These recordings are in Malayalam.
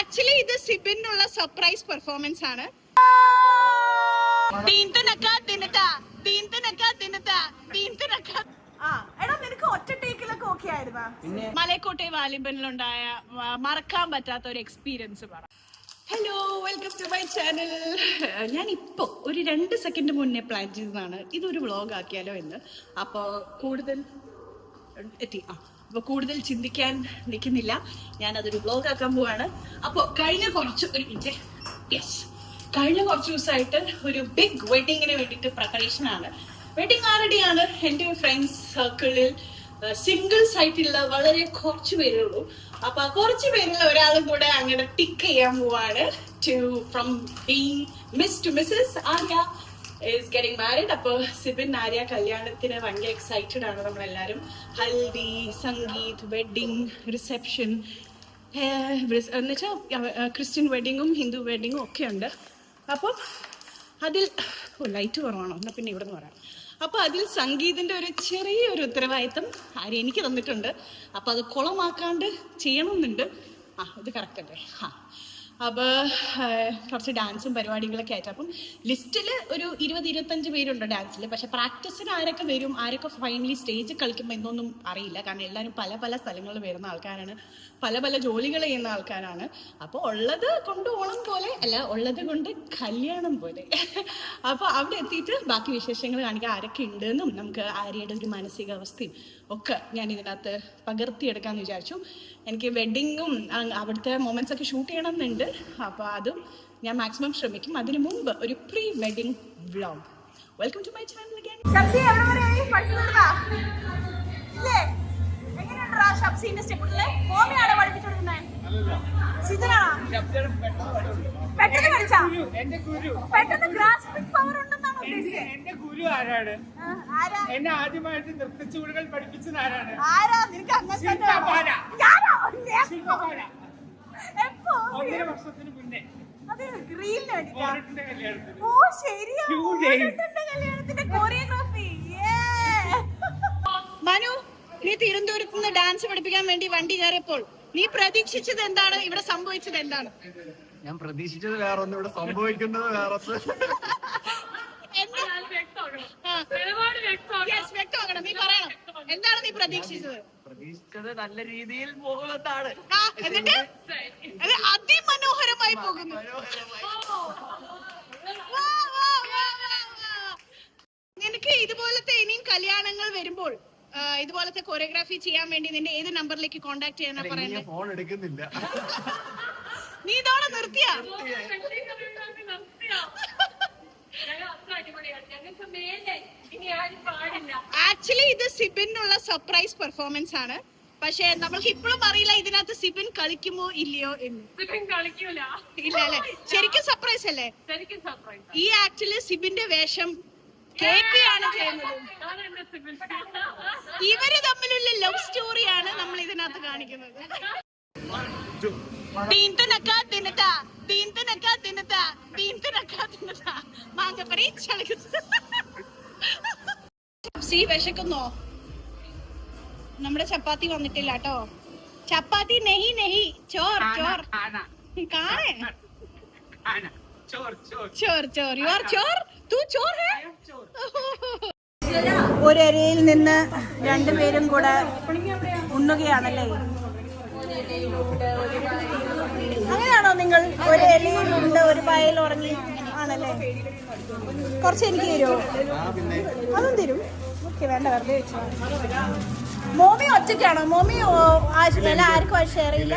ആക്ച്വലി ഇത് സിബിനുള്ള സർപ്രൈസ് പെർഫോമൻസ് ആണ്. മലയക്കോട്ടെ വാലിബനിലുണ്ടായ മറക്കാൻ പറ്റാത്ത ഒരു എക്സ്പീരിയൻസ് പറ. Hello, welcome to my channel. ഞാൻ ഇപ്പോൾ ഒരു 2 സെക്കൻഡ് മുന്നേ പ്ലാൻ ചെയ്തതാണ് ഇതൊരു വ്ളോഗ് ആക്കിയാലോ എന്ന്. അപ്പോൾ കൂടുതൽ ചിന്തിക്കാൻ നിൽക്കുന്നില്ല, ഞാനതൊരു വ്ളോഗ് ആക്കാൻ പോവാണ്. അപ്പോൾ കഴിഞ്ഞ കുറച്ച് ദിവസമായിട്ട് ഒരു ബിഗ് വെഡിങ്ങിന് വേണ്ടിയിട്ട് പ്രിപ്പറേഷൻ ആണ്. വെഡിങ് ആരുടെയാണ്? എൻ്റെ ഫ്രണ്ട്സ് സർക്കിളിൽ സിംഗിൾസ് ആയിട്ടുള്ള വളരെ കുറച്ച് പേരേ ഉള്ളൂ. അപ്പൊ കുറച്ച് പേരിൽ ഒരാളും കൂടെ അങ്ങനെ ടിക്ക് ചെയ്യാൻ പോവാണ്. From being miss to Mrs Arya is getting married. അപ്പോൾ സിബിൻ ആര്യ കല്യാണത്തിന് ഭയങ്കര എക്സൈറ്റഡ് ആണ് നമ്മളെല്ലാവരും. ഹൽദി, സംഗീത്, വെഡിങ്, റിസെപ്ഷൻ എന്നുവെച്ചാൽ ക്രിസ്ത്യൻ വെഡിങ്ങും ഹിന്ദു വെഡിങ്ങും ഒക്കെ ഉണ്ട്. അപ്പം അതിൽ ലൈറ്റ് കുറവാണോ എന്നാൽ പിന്നെ ഇവിടെ നിന്ന് പറയാം. അപ്പോൾ അതിൽ സംഗീതിൻ്റെ ഒരു ചെറിയൊരു ഉത്തരവാദിത്തം ആര്യ എനിക്ക് തന്നിട്ടുണ്ട്. അപ്പോൾ അത് കുളമാക്കാണ്ട് ചെയ്യണമെന്നുണ്ട്. ഇത് കറക്റ്റ് അല്ലേ? അപ്പോൾ കുറച്ച് ഡാൻസും പരിപാടികളൊക്കെ ആയിട്ട് അപ്പം ലിസ്റ്റിൽ ഒരു 20-25 പേരുണ്ട് ഡാൻസിൽ. പക്ഷെ പ്രാക്ടീസിന് ആരൊക്കെ വരും, ആരൊക്കെ ഫൈനലി സ്റ്റേജിൽ കളിക്കുമ്പോൾ എന്നൊന്നും അറിയില്ല. കാരണം എല്ലാവരും പല സ്ഥലങ്ങളിൽ വരുന്ന ആൾക്കാരാണ്, പല ജോലികൾ ചെയ്യുന്ന ആൾക്കാരാണ്. അപ്പോൾ ഉള്ളത് കൊണ്ട് ഓണം പോലെ അല്ല, ഉള്ളത് കൊണ്ട് കല്യാണം പോലെ. അപ്പോൾ അവിടെ എത്തിയിട്ട് ബാക്കി വിശേഷങ്ങൾ കാണിക്കാൻ ആരൊക്കെ ഉണ്ടെന്നും നമുക്ക് ആര്യയുടെ ഒരു മാനസികാവസ്ഥയും ഒക്കെ ഞാൻ ഇതിനകത്ത് പകർത്തിയെടുക്കാമെന്ന് വിചാരിച്ചു. എനിക്ക് വെഡിങ്ങും അവിടുത്തെ മൊമെന്റ്സ് ഒക്കെ ഷൂട്ട് ചെയ്യണം എന്നുണ്ട്. അപ്പോൾ അതും ഞാൻ മാക്സിമം ശ്രമിക്കും. അതിനു മുമ്പ് ഒരു pre wedding vlog. Welcome to my channel again. എന്റെ ഗുരു ആരാണ്? എന്നെ ആദ്യമായിട്ട് നൃത്തച്ചുവടുകൾ പഠിപ്പിച്ചത് ആരാണ്? 1.5 വർഷത്തിന് മുന്നേ മനു, നീ തിരുവനന്തപുരത്ത് നിന്ന് ഡാൻസ് പഠിപ്പിക്കാൻ വേണ്ടി വണ്ടി കയറിയപ്പോൾ നീ പ്രതീക്ഷിച്ചത് എന്താണ്? ഇവിടെ സംഭവിച്ചത് എന്താണ്? ഞാൻ പ്രതീക്ഷിച്ചത് വേറെ ഒന്ന്, ഇവിടെ സംഭവിക്കുന്നത് വേറെ. നീ പറയണം, എന്താണ് നീ പ്രതീക്ഷിച്ചത്? പ്രതീക്ഷിച്ചത് നല്ല രീതിയിൽ പോകുന്നതാണ്, അതിമനോഹരമായി പോകുന്നു. നിനക്ക് ഇതുപോലത്തെ ഇനിയും കല്യാണങ്ങൾ വരുമ്പോൾ ഇതുപോലത്തെ കൊറിയോഗ്രാഫി ചെയ്യാൻ വേണ്ടി നിന്റെ ഏത് നമ്പറിലേക്ക് കോണ്ടാക്ട് ചെയ്യാനാ പറയുന്നത്? ഫോൺ എടുക്കുന്നില്ല. നീ ഇതോടെ നിർത്തിയാ? ആക്ച്വലി ഇത് സിബിനുള്ള സർപ്രൈസ് പെർഫോമൻസ് ആണ്. പക്ഷെ നമ്മൾക്ക് ഇപ്പോഴും അറിയില്ല ഇതിനകത്ത് സിബിൻ കളിക്കുമോ ഇല്ലയോ എന്ന്. സിബിൻ കളിക്കൂല. ഇല്ല അല്ലെ? ശരിക്കും സർപ്രൈസ് അല്ലേ? ശരിക്കും സർപ്രൈസ്. ഈ ആക്ച്വലി സിബിന്റെ വേഷം കേപി ആണ് ചെയ്യുന്നത്. ഇവര് തമ്മിലുള്ള ലവ് സ്റ്റോറിയാണ് നമ്മൾ ഇതിനകത്ത് കാണിക്കുന്നത്. വിശക്കുന്നോ? നമ്മുടെ ചപ്പാത്തി വന്നിട്ടില്ല കേട്ടോ. ചപ്പാത്തി നെഹി നെഹി ചോർ ചോർ കാണേ ചോർ ചോർ യു ആർ ചോർ, തൂ ചോർ ഹേ. ഒരരയിൽ നിന്ന് രണ്ടുപേരും കൂടെ ഉണ്ണുകയാണല്ലേ? അങ്ങനെയാണോ നിങ്ങൾ? ഒരു ഇലയിലുണ്ട്, ഒരു പായൽ ഉറങ്ങി ആണല്ലേ? കുറച്ച് എനിക്ക് തരുമോ? അതും തരും. ഓക്കെ, വേണ്ട, വെറുതെ വെച്ചോ. മോമി ഒറ്റയ്ക്കാണോ? മോമി ആർക്കും ഷെയർ ചെയ്യില്ല?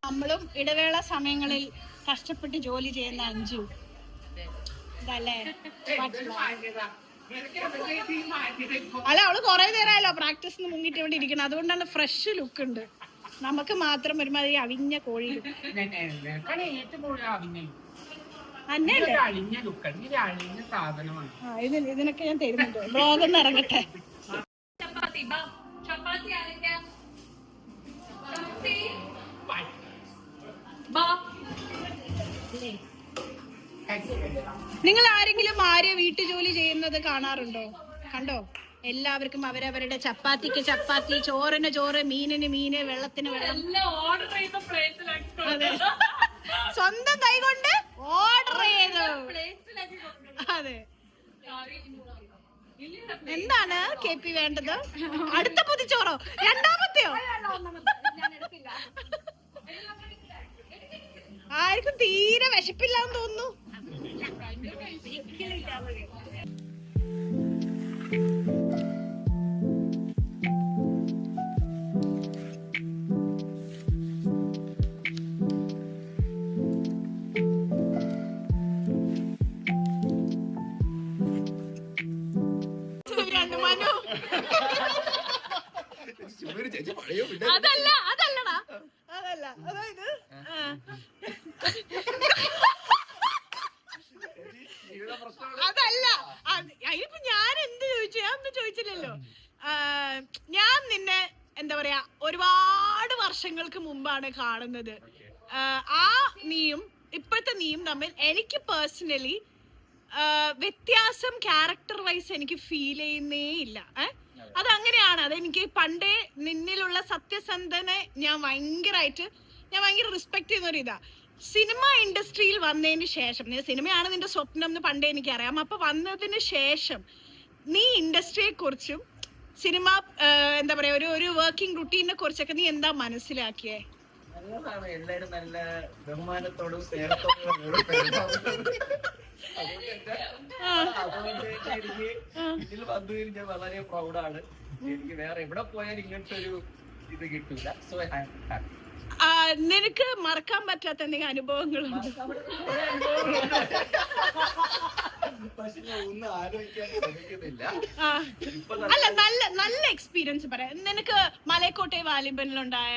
നമ്മളും ഇടവേള സമയങ്ങളിൽ കഷ്ടപ്പെട്ട് ജോലി ചെയ്യുന്ന അഞ്ചു ഇതല്ലേ? അല്ല, അവള് കൊറേ നേരമല്ലോ പ്രാക്ടീസിന് മുങ്ങിട്ട് ഇവിടെ ഇരിക്കണം. അതുകൊണ്ടാണ് ഫ്രഷ് ലുക്ക് ഉണ്ട്. നമുക്ക് മാത്രം ഒരുമാതിരി അവിഞ്ഞ കോഴി ഇതിനൊക്കെ ഞാൻ തരുന്നുണ്ട്. ബ്ലോഗൊന്നും ഇറങ്ങട്ടെ. നിങ്ങൾ ആരെങ്കിലും ആര്യ വീട്ടുജോലി ചെയ്യുന്നത് കാണാറുണ്ടോ? കണ്ടോ? എല്ലാവർക്കും അവരവരുടെ ചപ്പാത്തിക്ക് ചപ്പാത്തി, ചോറിന് ചോറ്, മീനിന് മീന്, വെള്ളത്തിന് വെള്ളം, അതെ, സ്വന്തം കൈകൊണ്ട് ഓർഡർ ചെയ്തു. അതെ. എന്താണ് KP വേണ്ടത്? അടുത്ത പൊതിച്ചോറോ? രണ്ടാമത്തെയോ? ആർക്കും തീരെ വിശപ്പില്ലാന്ന് തോന്നുന്നു. അതല്ല അതല്ലടാ, അതല്ല, അതായത് അതല്ല. അതിനിപ്പോ ഞാൻ എന്ത് ചോദിച്ചു? ഞാൻ ഒന്നും ചോദിച്ചില്ലല്ലോ. ഞാൻ നിന്നെ എന്താ പറയാ ഒരുപാട് വർഷങ്ങൾക്ക് മുമ്പാണ് കാണുന്നത്. ആ നീയും ഇപ്പോഴത്തെ നീയും തമ്മിൽ എനിക്ക് പേഴ്സണലി വ്യത്യാസം ക്യാരക്ടർ വൈസ് എനിക്ക് ഫീൽ ചെയ്യുന്നേ ഇല്ല. അതങ്ങനെയാണ്. അതെനിക്ക് പണ്ടേ നിന്നിലുള്ള സത്യസന്ധനെ ഞാൻ ഭയങ്കര റെസ്പെക്ട് ചെയ്യുന്ന ഒരു ഇതാ. സിനിമ ഇൻഡസ്ട്രിയിൽ വന്നതിന് ശേഷം, സിനിമയാണ് നിന്റെ സ്വപ്നം എന്ന് പണ്ടേ എനിക്കറിയാം. അപ്പൊ വന്നതിന് ശേഷം നീ ഇൻഡസ്ട്രിയെ കുറിച്ചും സിനിമ എന്താ പറയാ ഒരു വർക്കിംഗ് റുട്ടീനെ കുറിച്ചൊക്കെ നീ എന്താ മനസ്സിലാക്കിയേ? നല്ലതാണ്. എല്ലാരും നല്ല ബഹുമാനത്തോടും സ്നേഹത്തോടും അതുകൊണ്ട് എനിക്ക് ഇതിൽ വന്നതിൽ ഞാൻ വളരെ പ്രൗഡാണ്. എനിക്ക് വേറെ എവിടെ പോയാലും ഇങ്ങനത്തെ ഒരു ഇത് കിട്ടൂല. So I am happy. നിനക്ക് മറക്കാൻ പറ്റാത്ത എന്തെങ്കിലും അനുഭവങ്ങളുണ്ട്? പക്ഷെ ഞാൻ ഒന്നും ആലോചിക്കാൻ ശ്രമിക്കുന്നില്ല. അല്ല, നല്ല എക്സ്പീരിയൻസ് പറ. നിനക്ക് മലയക്കോട്ടെ വാലിബനിലുണ്ടായ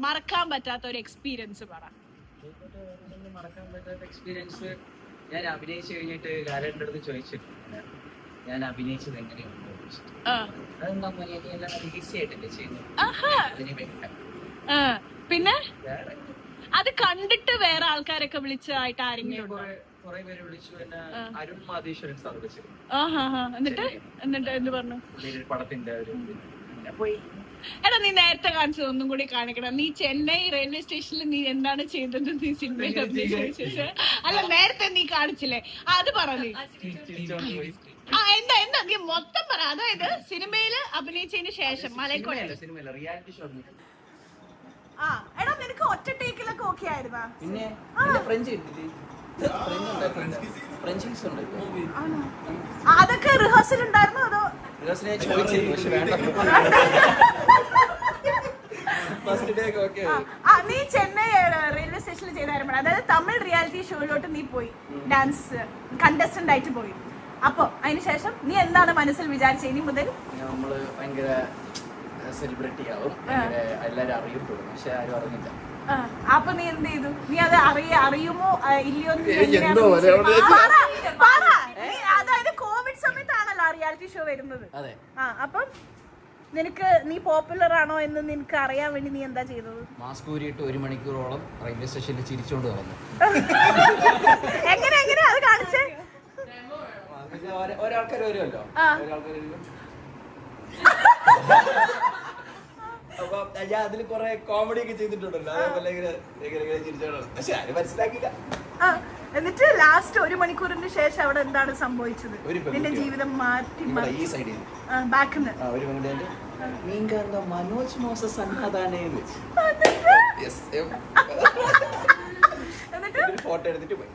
മറക്കാൻ പറ്റാത്ത ഒരു എക്സ്പീരിയൻസ് പറ. മറക്കാൻ പറ്റാത്ത എക്സ്പീരിയൻസ്, ഞാൻ അഭിനയിച്ചു കഴിഞ്ഞിട്ട് ലാലേട്ടൻ്റെ അടുത്ത് ചോദിച്ചിട്ടുണ്ട് ഞാൻ അഭിനയിച്ചത് എങ്ങനെയുണ്ട്. അതെന്താ എല്ലാം ഈസി ആയിട്ടല്ലേ ചെയ്യുന്നത്. പിന്നെ അത് കണ്ടിട്ട് വേറെ ആൾക്കാരൊക്കെ വിളിച്ചതായിട്ട് ആരെങ്കിലും കുറെ പേര് വിളിച്ചു. എന്നെ അരുൺ മാതീശ്വരൻ സാർ വിളിച്ചു. എന്നിട്ട് എന്ത് പറഞ്ഞു? പടത്തിന്റെ ഒരു എടാ, നീ നേരത്തെ കാണിച്ചത് ഒന്നും കൂടി കാണിക്കണം. നീ ചെന്നൈ റെയിൽവേ സ്റ്റേഷനിൽ നീ എന്താണ് ചെയ്തത്? നീ സിനിമയിൽ അഭിനയിച്ച അല്ല, നേരത്തെ നീ കാണിച്ചില്ലേ? അത് പറ. നീ എന്താ നീ മൊത്തം പറ. അതായത് സിനിമയില് അഭിനയിച്ചതിന് ശേഷം മലയക്കോട്ടെ സിനിമയിലെ റിയാലിറ്റി ഷോ. എടാ, നിനക്ക് ഒറ്റ ടേക്കിലൊക്കെ ഓക്കെ ആയിരുന്നാ? പിന്നെ അതൊക്കെ റിഹേഴ്സൽ ഉണ്ടായിരുന്നോ? അതോ നീ ചെന്നൈ റെയിൽവേ സ്റ്റേഷനിൽ ചെയ്തായിരുന്നു. അതായത് തമിഴ് റിയാലിറ്റി ഷോയിലോട്ട് നീ പോയി, ഡാൻസ് കണ്ടസ്റ്റന്റ് ആയിട്ട് പോയി. അപ്പൊ അതിനുശേഷം നീ എന്താണ് മനസ്സിൽ വിചാരിച്ചത്? ഇനി മുതൽ നമ്മള് ഭയങ്കര സെലിബ്രിറ്റി ആവും, എല്ലാരും അറിയപ്പെടും. പക്ഷെ ആരും അറിഞ്ഞില്ല. അപ്പൊ നീ എന്ത് ചെയ്തു? നീ അത് അറിയുമോ ഇല്ലയോ? അതായത് കോവിഡ് സമയത്താണല്ലോ റിയാലിറ്റി ഷോ വരുന്നത്. അപ്പം നീ പോപ്പുലർ ആണോ എന്ന് നിനക്ക് അറിയാൻ വേണ്ടി നീ എന്താ ചെയ്തത്? മാസ്ക് ഊരിയിട്ട് 1 മണിക്കൂറോളം റെയിൽവേ സ്റ്റേഷനിൽ ചിരിച്ചോണ്ട് നടന്നു. എങ്ങനെ അത് കാണിച്ചേ? ഒരാൾക്കാർ വരുമല്ലോ, അപ്പൊ ഞാൻ അതിൽ കൊറേ കോമഡി ഒക്കെ ചെയ്തിട്ടുണ്ടല്ലോ. അതേപോലെ ചിരിച്ചോണ്ട്, പക്ഷെ ആരും മനസ്സിലാക്കില്ല. എന്നിട്ട് ലാസ്റ്റ് 1 മണിക്കൂറിന് ശേഷം അവിടെ എന്താണ് സംഭവിച്ചത്? നിന്റെ ജീവിതം മാറ്റി ഈ സൈഡിൽ ബാക്കിന്ന് മനോജ് മോസസ് ഫോട്ടോ എടുത്തിട്ട് പോയി.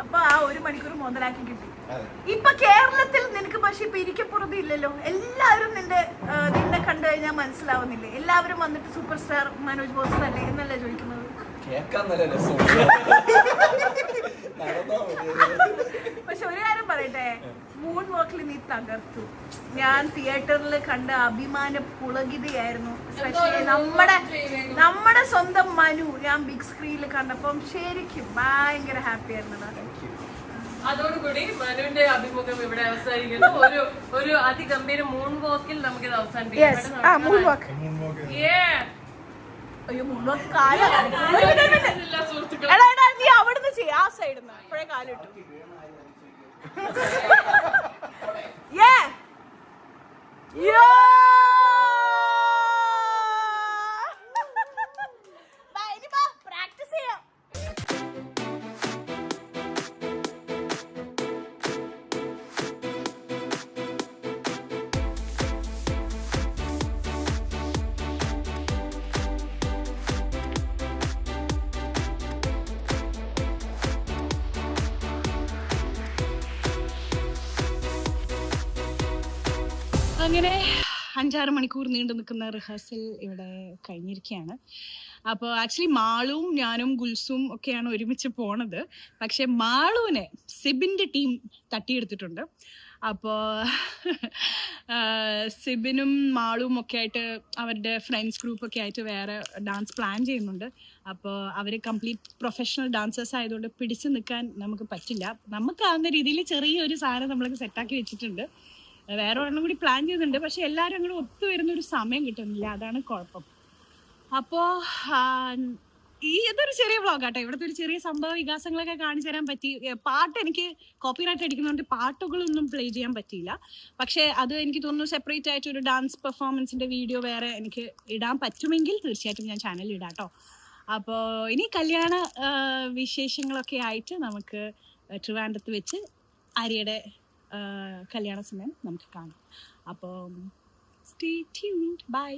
അപ്പൊ ആ 1 മണിക്കൂർ മുതലാക്കി കിട്ടി. ഇപ്പൊ കേരളത്തിൽ നിനക്ക് പക്ഷെ ഇപ്പൊ ഇരിക്കപ്പുറത്ത് ഇല്ലല്ലോ. എല്ലാവരും നിന്നെ കണ്ടു കഴിഞ്ഞാൽ മനസ്സിലാവുന്നില്ലേ? എല്ലാവരും വന്നിട്ട് സൂപ്പർ സ്റ്റാർ മനോജ് മോസസ് അല്ലേ എന്നല്ലേ ചോദിക്കുന്നത്? പക്ഷെ ഒരു കാര്യം പറയട്ടെ, മൂൺ വാക്കിൽ നീ തകർത്തു. ഞാൻ തിയേറ്ററിൽ കണ്ട അഭിമാന പുളകിതയായിരുന്നു. സ്പെഷ്യലി നമ്മുടെ സ്വന്തം മനു ഞാൻ ബിഗ് സ്ക്രീനിൽ കണ്ടപ്പം ശരിക്കും ഭയങ്കര ഹാപ്പി ആയിരുന്നു. അതോടുകൂടി മനുവിന്റെ അഭിമുഖം ഇവിടെ അവസാനിക്കുന്നു. ഒരു അതിഗംഭീര മൂൺ വാക്കിൽ നമുക്കിത് അവസാനിപ്പിക്കാം. അയ്യോ, മൂൺ വാക്ക് കാലം. നീ അവിടുന്ന് ചെയ്യാ, ആ സൈഡിൽ നിന്ന് അപ്പോഴേ കാലിട്ടു. പ്രാക്ടീസ് ചെയ്യാം. അങ്ങനെ 5-6 മണിക്കൂർ നീണ്ടു നിൽക്കുന്ന റിഹേഴ്സൽ ഇവിടെ കഴിഞ്ഞിരിക്കുകയാണ്. അപ്പോൾ ആക്ച്വലി മാളുവും ഞാനും ഗുൽസും ഒക്കെയാണ് ഒരുമിച്ച് പോണത്. പക്ഷെ മാളുവിനെ സിബിൻ്റെ ടീം തട്ടിയെടുത്തിട്ടുണ്ട്. അപ്പോൾ സിബിനും മാളുവും ഒക്കെ ആയിട്ട് അവരുടെ ഫ്രണ്ട്സ് ഗ്രൂപ്പൊക്കെ ആയിട്ട് വേറെ ഡാൻസ് പ്ലാൻ ചെയ്യുന്നുണ്ട്. അപ്പോൾ അവർ കംപ്ലീറ്റ് പ്രൊഫഷണൽ ഡാൻസേഴ്സ് ആയതുകൊണ്ട് പിടിച്ചു നിൽക്കാൻ നമുക്ക് പറ്റില്ല. നമുക്കാവുന്ന രീതിയിൽ ചെറിയൊരു സാധനം നമ്മൾക്ക് സെറ്റാക്കി വെച്ചിട്ടുണ്ട്. വേറെ ഒരെണ്ണം കൂടി പ്ലാൻ ചെയ്യുന്നുണ്ട്. പക്ഷെ എല്ലാവരും അങ്ങോട്ട് ഒത്തുവരുന്നൊരു സമയം കിട്ടുന്നില്ല, അതാണ് കുഴപ്പം. അപ്പോൾ ഇതൊരു ചെറിയ വ്ളോഗാട്ടോ. ഇവിടുത്തെ ഒരു ചെറിയ സംഭവ വികാസങ്ങളൊക്കെ കാണിച്ചു തരാൻ പറ്റി. പാട്ട് എനിക്ക് കോപ്പിറൈറ്റ് അടിക്കുന്നതുകൊണ്ട് പാട്ടുകളൊന്നും പ്ലേ ചെയ്യാൻ പറ്റിയില്ല. പക്ഷേ അത് എനിക്ക് തോന്നുന്നു സെപ്പറേറ്റ് ആയിട്ട് ഒരു ഡാൻസ് പെർഫോമൻസിൻ്റെ വീഡിയോ വേറെ എനിക്ക് ഇടാൻ പറ്റുമെങ്കിൽ തീർച്ചയായിട്ടും ഞാൻ ചാനലിൽ ഇടാം കേട്ടോ. അപ്പോൾ ഇനി കല്യാണ വിശേഷങ്ങളൊക്കെ ആയിട്ട് നമുക്ക് ട്രിവാൻഡ്രത്ത് വെച്ച് ആര്യയുടെ കല്യാണ സമയം നമുക്ക് കാണാം. അപ്പോൾ സ്റ്റേ ട്യൂൺഡ്. ബൈ.